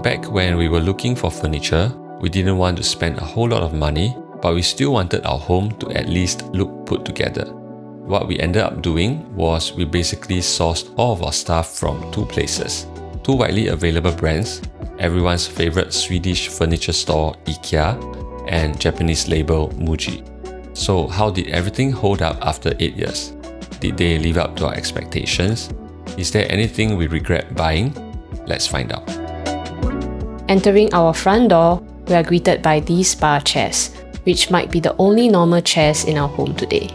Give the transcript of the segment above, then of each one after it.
Back when we were looking for furniture, we didn't want to spend a whole lot of money, but we still wanted our home to at least look put together. What we ended up doing was we basically sourced all of our stuff from two places. Two widely available brands, everyone's favorite Swedish furniture store IKEA and Japanese label MUJI. So how did everything hold up after 8 years? Did they live up to our expectations? Is there anything we regret buying? Let's find out. Entering our front door, we are greeted by these bar chairs, which might be the only normal chairs in our home today.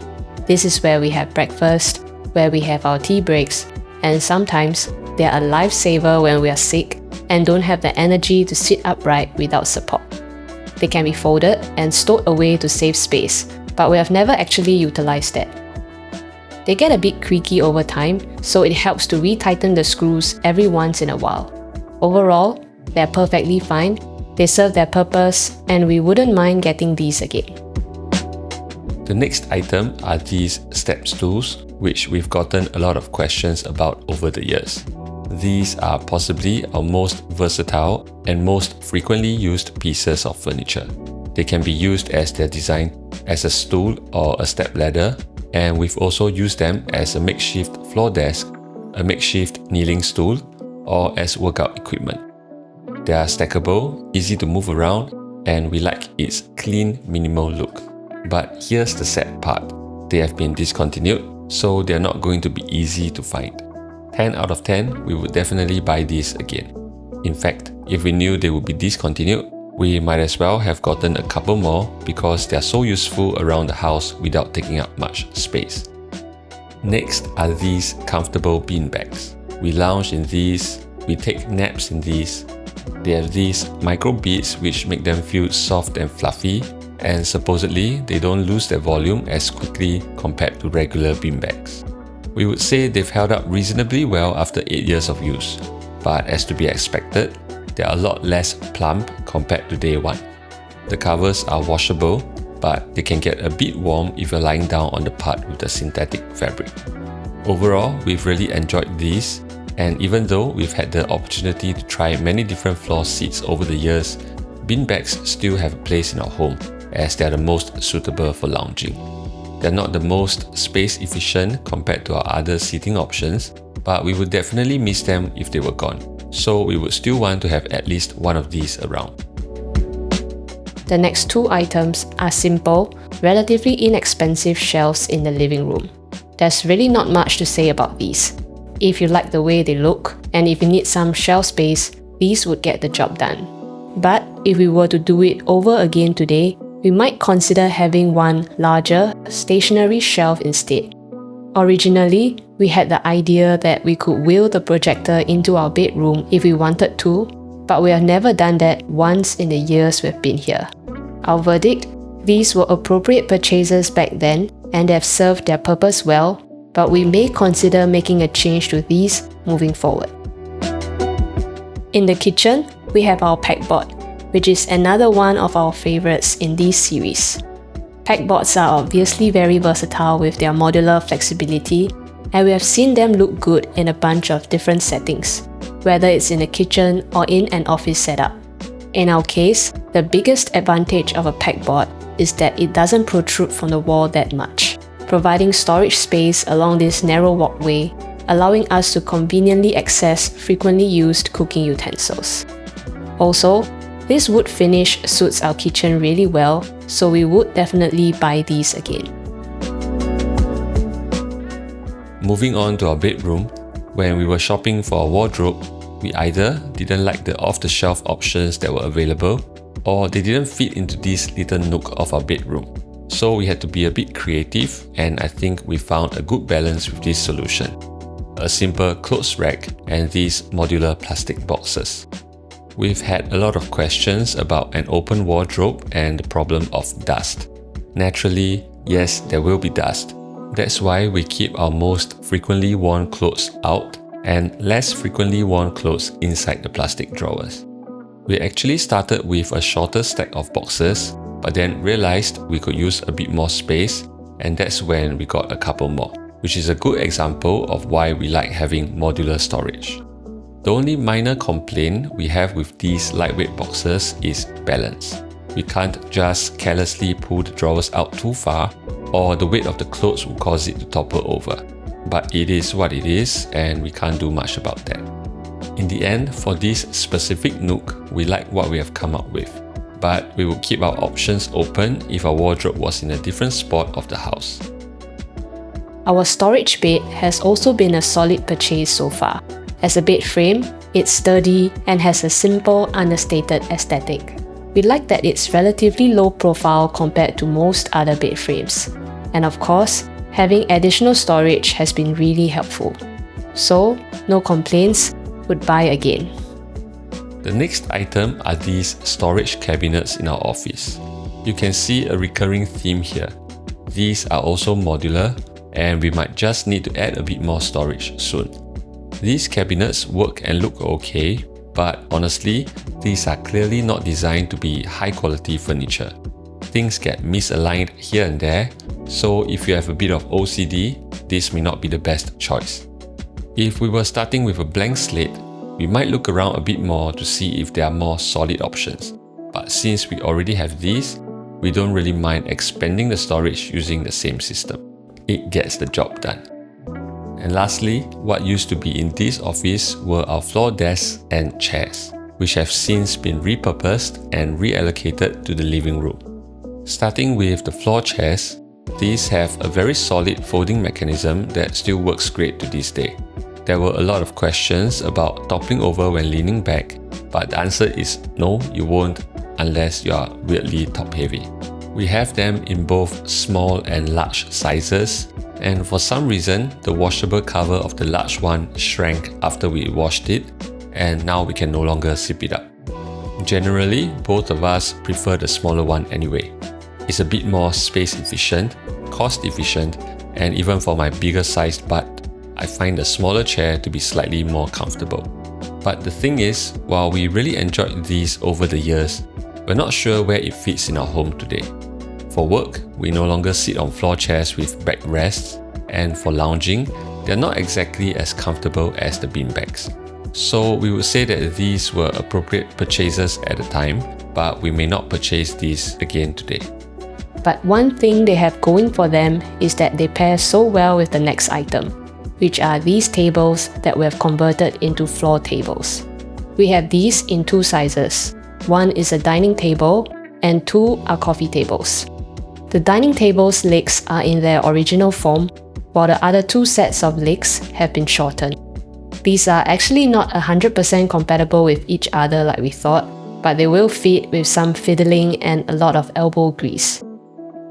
This is where we have breakfast, where we have our tea breaks, and sometimes they are a lifesaver when we are sick and don't have the energy to sit upright without support. They can be folded and stowed away to save space, but we have never actually utilized that. They get a bit creaky over time, so it helps to retighten the screws every once in a while. Overall, they're perfectly fine, they serve their purpose, and we wouldn't mind getting these again. The next item are these step stools, which we've gotten a lot of questions about over the years. These are possibly our most versatile and most frequently used pieces of furniture. They can be used as they're designed as a stool or a step ladder, and we've also used them as a makeshift floor desk, a makeshift kneeling stool, or as workout equipment. They are stackable, easy to move around, and we like its clean, minimal look. But here's the sad part. They have been discontinued, so they're not going to be easy to find. 10 out of 10, we would definitely buy these again. In fact, if we knew they would be discontinued, we might as well have gotten a couple more because they're so useful around the house without taking up much space. Next are these comfortable beanbags. We lounge in these, we take naps in these. They have these micro beads which make them feel soft and fluffy, and supposedly they don't lose their volume as quickly compared to regular beanbags. We would say they've held up reasonably well after 8 years of use, but as to be expected, they are a lot less plump compared to day one. The covers are washable, but they can get a bit warm if you're lying down on the part with the synthetic fabric. Overall, we've really enjoyed these, and even though we've had the opportunity to try many different floor seats over the years, beanbags still have a place in our home as they are the most suitable for lounging. They're not the most space efficient compared to our other seating options, but we would definitely miss them if they were gone. So we would still want to have at least one of these around. The next two items are simple, relatively inexpensive shelves in the living room. There's really not much to say about these. If you like the way they look, and if you need some shelf space, these would get the job done. But if we were to do it over again today, we might consider having one larger, stationary shelf instead. Originally, we had the idea that we could wheel the projector into our bedroom if we wanted to, but we have never done that once in the years we've been here. Our verdict? These were appropriate purchases back then and have served their purpose well, but we may consider making a change to these moving forward. In the kitchen, we have our pegboard, which is another one of our favorites in this series. Pegboards are obviously very versatile with their modular flexibility, and we have seen them look good in a bunch of different settings, whether it's in a kitchen or in an office setup. In our case, the biggest advantage of a pegboard is that it doesn't protrude from the wall that much, providing storage space along this narrow walkway, allowing us to conveniently access frequently used cooking utensils. Also, this wood finish suits our kitchen really well, so we would definitely buy these again. Moving on to our bedroom, when we were shopping for a wardrobe, we either didn't like the off-the-shelf options that were available, or they didn't fit into this little nook of our bedroom. So we had to be a bit creative, and I think we found a good balance with this solution. A simple clothes rack and these modular plastic boxes. We've had a lot of questions about an open wardrobe and the problem of dust. Naturally, yes, there will be dust. That's why we keep our most frequently worn clothes out and less frequently worn clothes inside the plastic drawers. We actually started with a shorter stack of boxes, but then realized we could use a bit more space, and that's when we got a couple more, which is a good example of why we like having modular storage. The only minor complaint we have with these lightweight boxes is balance. We can't just carelessly pull the drawers out too far, or the weight of the clothes will cause it to topple over. But it is what it is, and we can't do much about that. In the end, for this specific nook, we like what we have come up with, but we will keep our options open if our wardrobe was in a different spot of the house. Our storage bed has also been a solid purchase so far. As a bed frame, it's sturdy and has a simple, understated aesthetic. We like that it's relatively low profile compared to most other bed frames. And of course, having additional storage has been really helpful. So, no complaints, would buy again. The next item are these storage cabinets in our office. You can see a recurring theme here. These are also modular, and we might just need to add a bit more storage soon. These cabinets work and look okay, but honestly, these are clearly not designed to be high quality furniture. Things get misaligned here and there, so if you have a bit of OCD, this may not be the best choice. If we were starting with a blank slate, we might look around a bit more to see if there are more solid options. But since we already have these, we don't really mind expanding the storage using the same system. It gets the job done. And lastly, what used to be in this office were our floor desks and chairs, which have since been repurposed and reallocated to the living room. Starting with the floor chairs, these have a very solid folding mechanism that still works great to this day. There were a lot of questions about toppling over when leaning back, but the answer is no, you won't unless you are weirdly top heavy. We have them in both small and large sizes, and for some reason, the washable cover of the large one shrank after we washed it, and now we can no longer zip it up. Generally, both of us prefer the smaller one anyway. It's a bit more space efficient, cost efficient, and even for my bigger sized butt, I find the smaller chair to be slightly more comfortable. But the thing is, while we really enjoyed these over the years, we're not sure where it fits in our home today. For work, we no longer sit on floor chairs with backrests, and for lounging, they're not exactly as comfortable as the beanbags. So we would say that these were appropriate purchases at the time, but we may not purchase these again today. But one thing they have going for them is that they pair so well with the next item, which are these tables that we have converted into floor tables. We have these in two sizes. One is a dining table and two are coffee tables. The dining table's legs are in their original form, while the other two sets of legs have been shortened. These are actually not 100% compatible with each other like we thought, but they will fit with some fiddling and a lot of elbow grease.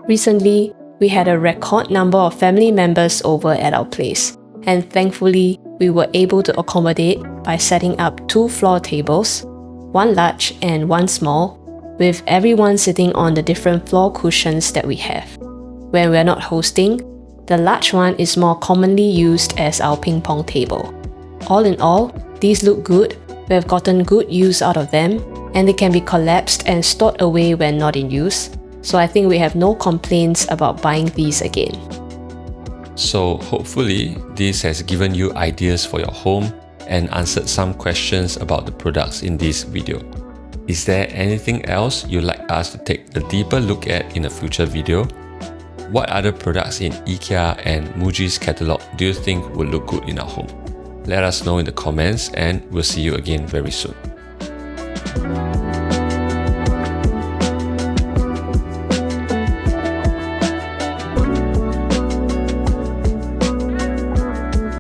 Recently, we had a record number of family members over at our place, and thankfully, we were able to accommodate by setting up two floor tables, one large and one small, with everyone sitting on the different floor cushions that we have. When we're not hosting, the large one is more commonly used as our ping pong table. All in all, these look good, we have gotten good use out of them, and they can be collapsed and stored away when not in use, so I think we have no complaints about buying these again. So hopefully, this has given you ideas for your home and answered some questions about the products in this video. Is there anything else you'd like us to take a deeper look at in a future video? What other products in IKEA and MUJI's catalogue do you think would look good in our home? Let us know in the comments, and we'll see you again very soon.